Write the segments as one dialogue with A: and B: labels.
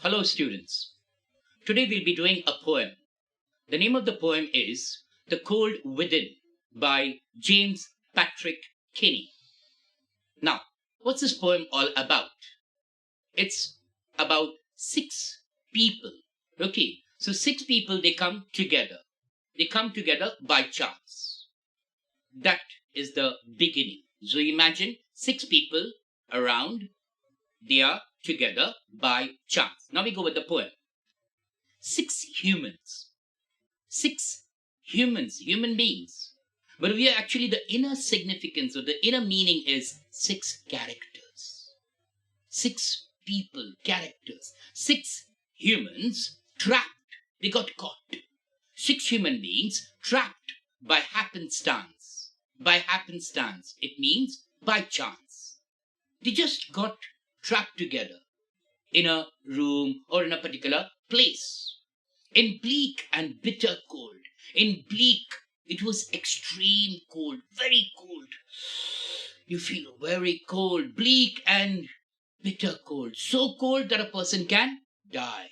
A: Hello students. Today we'll be doing a poem. The name of the poem is The Cold Within by James Patrick Kinney. Now, what's this poem all about? It's about six people. Okay, so six people, they come together. They come together by chance. That is the beginning. So imagine six people around, they are together by chance. Now we go with the poem. Six humans. Six humans, human beings. But we are actually, the inner significance or the inner meaning is six characters. Six people, characters. Six humans trapped. They got caught. Six human beings trapped by happenstance. By happenstance. It means by chance. They just got trapped together in a room or in a particular place. In bleak and bitter cold. In bleak, it was extreme cold, very cold. You feel very cold, bleak and bitter cold. So cold that a person can die.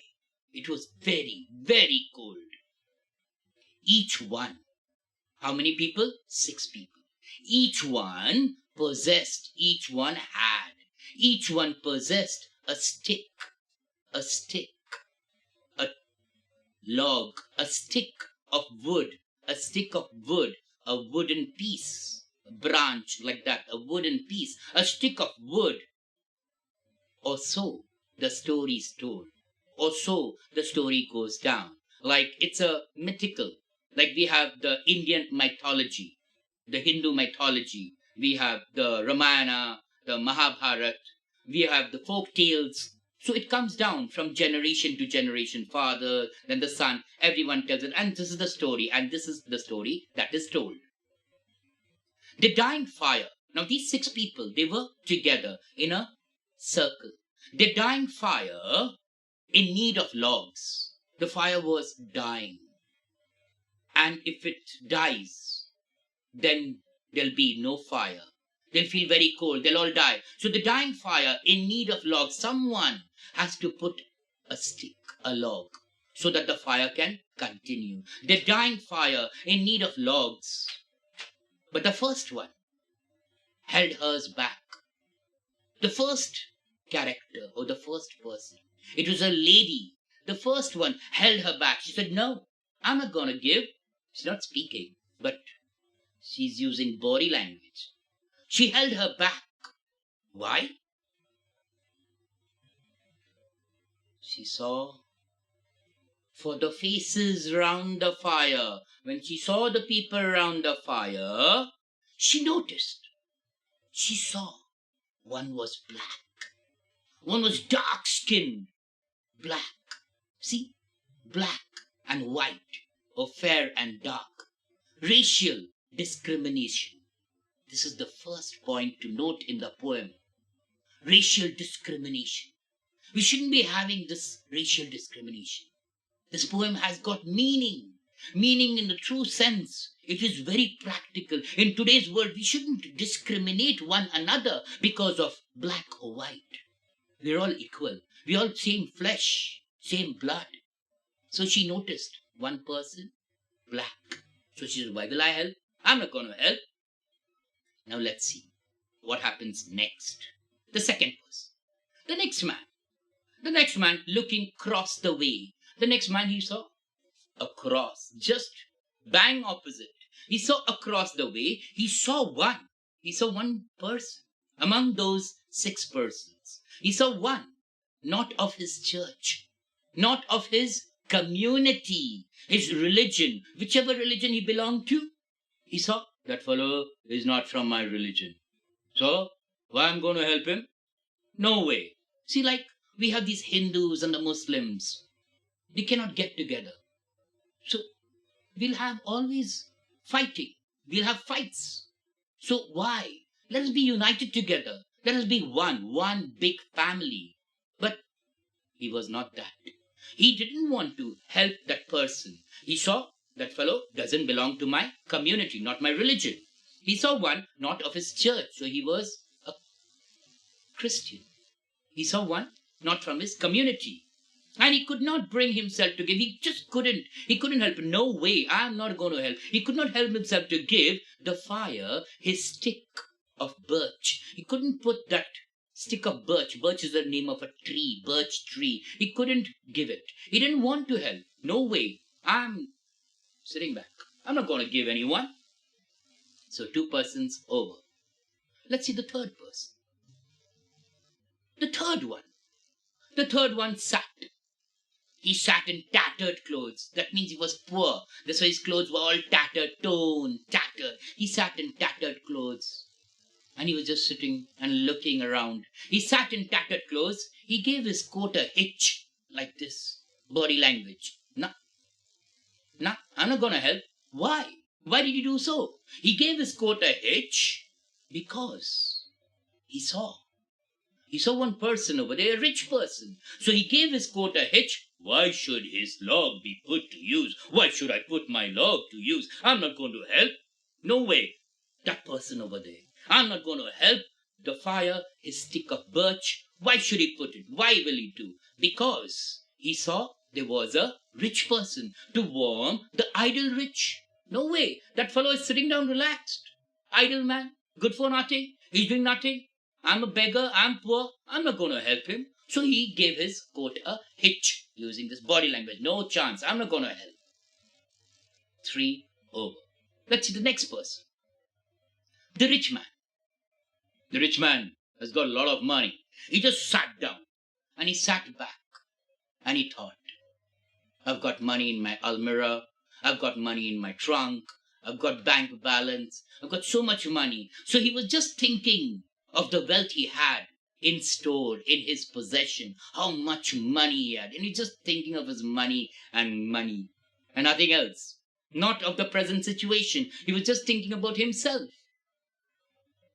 A: It was very, very cold. Each one. How many people? Six people. Each one possessed, each one had. Each one possessed a stick, a log, a stick of wood, a wooden piece, a branch like that, a wooden piece, a stick of wood. Or so the story is told. Or so the story goes down. Like it's a mythical, like we have the Indian mythology, the Hindu mythology, we have the Ramayana, the Mahabharata, we have the folk tales. So it comes down from generation to generation, father, then the son, everyone tells it, and this is the story, and this is the story that is told. The dying fire. Now these six people, they were together in a circle. The dying fire in need of logs. The fire was dying. And if it dies, then there'll be no fire. They'll feel very cold. They'll all die. So the dying fire in need of logs, someone has to put a stick, a log, so that the fire can continue. The dying fire in need of logs. But the first one held hers back. The first character or the first person, it was a lady. The first one held her back. She said, no, I'm not going to give. She's not speaking, but she's using body language. She held her back. Why? She saw for the faces round the fire. When she saw the people around the fire, she noticed. She saw one was black. One was dark-skinned, black. See? Black and white, or fair and dark. Racial discrimination. This is the first point to note in the poem. Racial discrimination. We shouldn't be having this racial discrimination. This poem has got meaning. Meaning in the true sense. It is very practical. In today's world, we shouldn't discriminate one another because of black or white. We're all equal. We're all same flesh, same blood. So she noticed one person, black. So she said, why will I help? I'm not going to help. Now let's see what happens next. The second person. The next man. The next man looking across the way. The next man he saw across, just bang opposite. He saw across the way. He saw one. He saw one person among those six persons. He saw one, not of his church, not of his community, his religion, whichever religion he belonged to. He saw that fellow is not from my religion. So, why I'm going to help him? No way. See, like we have these Hindus and the Muslims. They cannot get together. So, we'll have always fighting. We'll have fights. So, why? Let us be united together. Let us be one big family. But he was not that. He didn't want to help that person. He saw that fellow doesn't belong to my community, not my religion. He saw one not of his church, so he was a Christian. He saw one not from his community. And he could not bring himself to give. He just couldn't. He couldn't help. No way. I'm not going to help. He could not help himself to give the fire his stick of birch. He couldn't put that stick of birch. Birch is the name of a tree. Birch tree. He couldn't give it. He didn't want to help. No way. I'm sitting back. I'm not going to give anyone. So 2 persons over. Let's see the third person. The third one. The third one sat. He sat in tattered clothes. That means he was poor. That's why his clothes were all tattered, torn, tattered. He sat in tattered clothes. And he was just sitting and looking around. He sat in tattered clothes. He gave his coat a hitch like this. Body language. No, I'm not going to help. Why? Why did he do so? He gave his coat a hitch because he saw one person over there, a rich person. So he gave his coat a hitch. Why should his log be put to use? Why should I put my log to use? I'm not going to help. No way. That person over there. I'm not going to help. The fire, his stick of birch. Why should he put it? Why will he do? Because he saw there was a rich person to warm the idle rich. No way. That fellow is sitting down relaxed. Idle man. Good for nothing. He's doing nothing. I'm a beggar, I'm poor, I'm not going to help him. So he gave his coat a hitch, using this body language. No chance, I'm not going to help. 3 over. Let's see the next person. The rich man. The rich man has got a lot of money. He just sat down and he sat back and he thought, I've got money in my almirah, I've got money in my trunk, I've got bank balance, I've got so much money. So he was just thinking of the wealth he had in store, in his possession, how much money he had. And he's just thinking of his money and nothing else. Not of the present situation. He was just thinking about himself.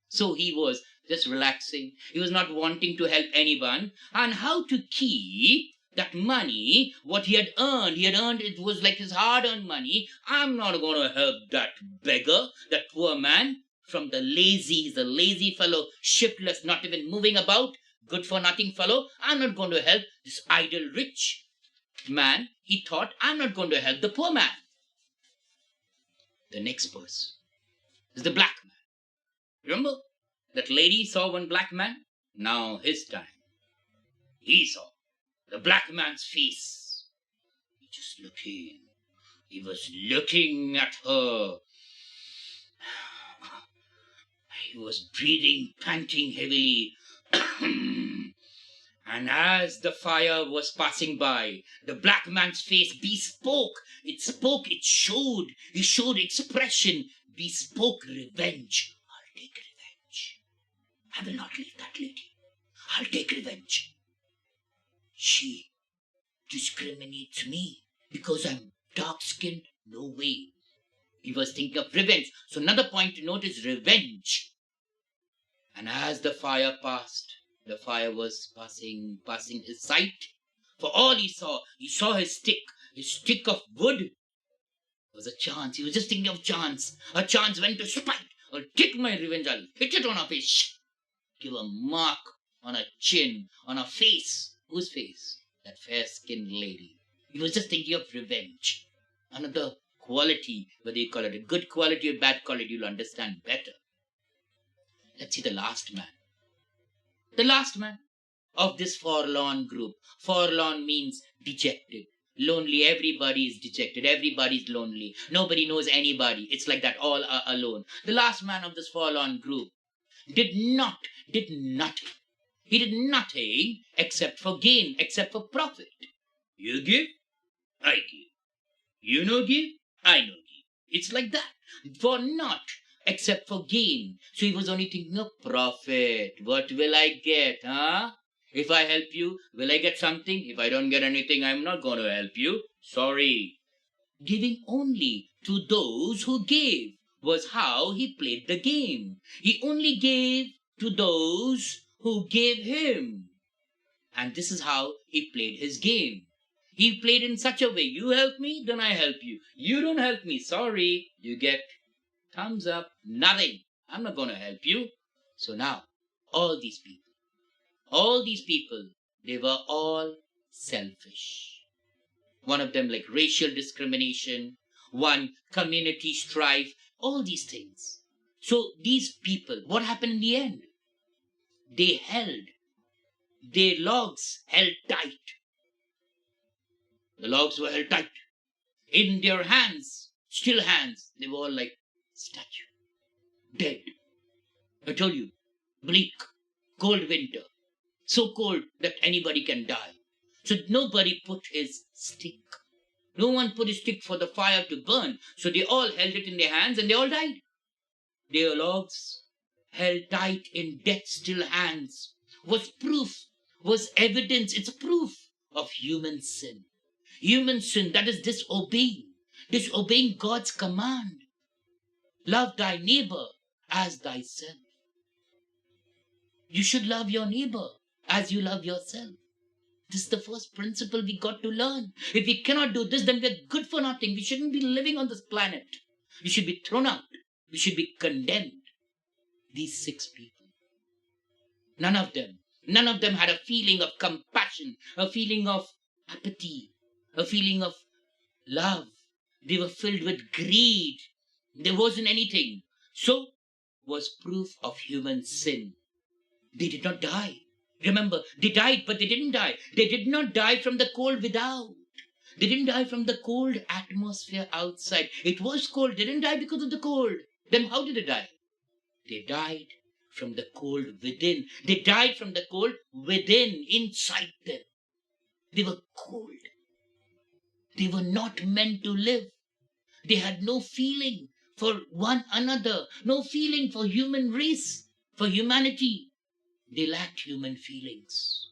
A: So he was just relaxing. He was not wanting to help anyone. And how to keep that money, what he had earned, it was like his hard-earned money. I'm not going to help that beggar, that poor man. From the lazy, he's a lazy fellow, shiftless, not even moving about, good-for-nothing fellow. I'm not going to help this idle rich man. He thought, I'm not going to help the poor man. The next person is the black man. Remember, that lady saw one black man? Now his time. He saw the black man's face. He just looking. He was looking at her. He was breathing, panting heavily. And as the fire was passing by, the black man's face bespoke. It spoke, it showed expression, bespoke revenge. I'll take revenge. I will not leave that lady. I'll take revenge. She discriminates me because I'm dark-skinned. No way. He was thinking of revenge. So another point to note is revenge. And as the fire passed, the fire was passing his sight. For all he saw his stick of wood. There was a chance. He was just thinking of chance. A chance went to spite. I'll take my revenge. I'll hit it on her face. Give a mark on her chin, on her face. Whose face? That fair-skinned lady. He was just thinking of revenge. Another quality, whether you call it a good quality or bad quality, you'll understand better. Let's see the last man. The last man of this forlorn group. Forlorn means dejected. Lonely. Everybody is dejected. Everybody's lonely. Nobody knows anybody. It's like that, all are alone. The last man of this forlorn group did nothing. He did nothing except for gain, except for profit. You give, I give. You no give, I no give. It's like that. For naught except for gain. So he was only thinking of profit. What will I get, huh? If I help you, will I get something? If I don't get anything, I'm not going to help you. Sorry. Giving only to those who gave was how he played the game. He only gave to those who gave him. And this is how he played his game. He played in such a way, you help me, then I help you. You don't help me, sorry. You get thumbs up, nothing. I'm not going to help you. So now, all these people, they were all selfish. One of them like racial discrimination, one community strife, all these things. So these people, what happened in the end? They held, their logs held tight. The logs were held tight. In their hands, still hands, they were all like statue, dead. I told you, bleak, cold winter, so cold that anybody can die. So nobody put his stick. No one put his stick for the fire to burn. So they all held it in their hands and they all died. Their logs held tight in death-still hands was proof, was evidence, it's proof of human sin. Human sin, that is disobeying God's command. Love thy neighbor as thyself. You should love your neighbor as you love yourself. This is the first principle we got to learn. If we cannot do this, then we're good for nothing. We shouldn't be living on this planet. We should be thrown out. We should be condemned. These 6 people. None of them had a feeling of compassion, a feeling of apathy, a feeling of love. They were filled with greed. There wasn't anything. So was proof of human sin. They did not die. Remember, they died, but they didn't die. They did not die from the cold without. They didn't die from the cold atmosphere outside. It was cold. They didn't die because of the cold. Then how did they die? They died from the cold within. They died from the cold within, inside them. They were cold. They were not meant to live. They had no feeling for one another, no feeling for human race, for humanity. They lacked human feelings.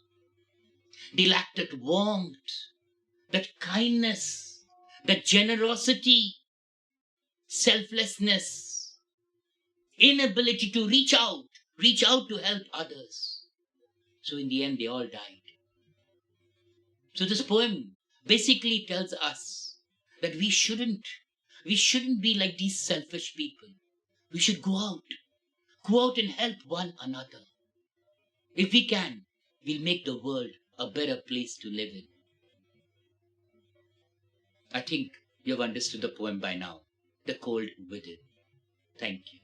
A: They lacked that warmth, that kindness, that generosity, selflessness, inability to reach out to help others. So in the end, they all died. So this poem basically tells us that we shouldn't be like these selfish people. We should go out and help one another. If we can, we'll make the world a better place to live in. I think you've understood the poem by now, The Cold Within. Thank you.